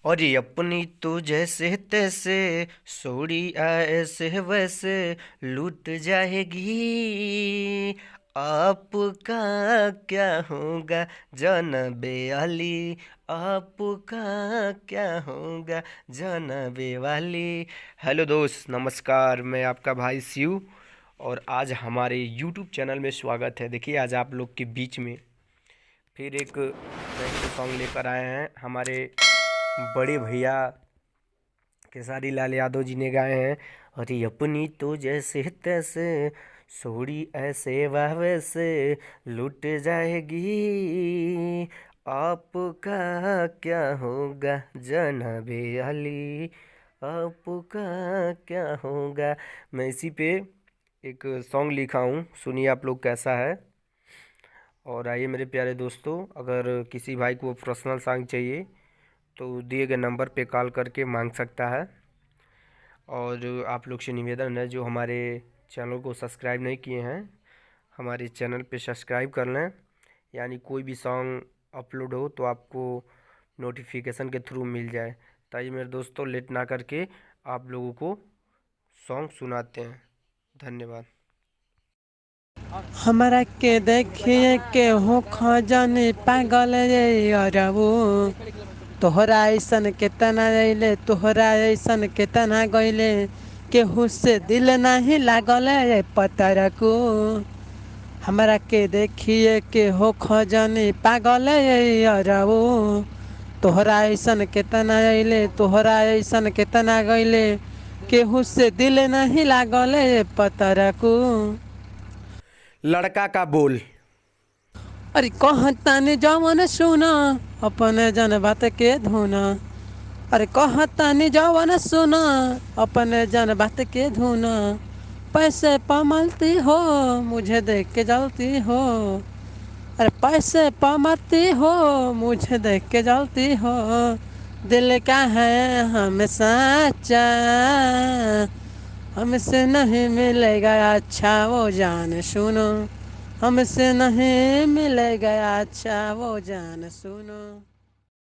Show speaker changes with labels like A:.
A: और ये अपनी तो जैसे तैसे सोड़ी ऐसे वैसे लूट जाएगी। आपका क्या होगा जनबे वाली, आपका क्या होगा जनबे वाली। हेलो दोस्त, नमस्कार। मैं आपका भाई शिव और आज हमारे YouTube चैनल में स्वागत है। देखिए, आज आप लोग के बीच में फिर एक नए सॉन्ग लेकर आए हैं। हमारे बड़े भैया खेसारी लाल यादव जी ने गाए हैं। अरे अपनी तो जैसे तैसे सोड़ी ऐसे वह वैसे लुट जाएगी। आपका क्या होगा जनाबे अली, आपका क्या होगा। मैं इसी पे एक सॉन्ग लिखा हूँ, सुनिए आप लोग कैसा है। और आइए मेरे प्यारे दोस्तों, अगर किसी भाई को पर्सनल सॉन्ग चाहिए तो दिए गए नंबर पे कॉल करके मांग सकता है। और आप लोग से निवेदन है, जो हमारे चैनल को सब्सक्राइब नहीं किए हैं, हमारे चैनल पे सब्सक्राइब कर लें, यानी कोई भी सॉन्ग अपलोड हो तो आपको नोटिफिकेशन के थ्रू मिल जाए। ताकि मेरे दोस्तों लेट ना करके आप लोगों को सॉन्ग सुनाते हैं। धन्यवाद।
B: हमरा के देखिए के हो खजाने पागल रे अरबू। तोहरा ऐसन केतना अइले, तोहरा ऐसन केतना गइले, केहू से दिल नहीं लागल रे पतरकू। हमरा के देखिए के हो खजाने पागल रे अरबू। तोहरा ऐसन केतना अइले, तोहरा ऐसन केतना गइले, केहू से दिल नहीं लागल रे पतरकू।
A: लड़का का बोल।
B: अरे कहतानी जवन सुना, अपने जन बात के धुना। अरे कहतानी जवन सुना, अपने जन बात के धुना। पैसे पमलती हो, मुझे देख के जलती हो। अरे पैसे पमलती हो, मुझे देख के जलती हो। दिल का है हम सच्चा, हमसे नहीं मिलेगा अच्छा वो जान सुनो। हमसे नहीं मिलेगा अच्छा वो जान सुनो।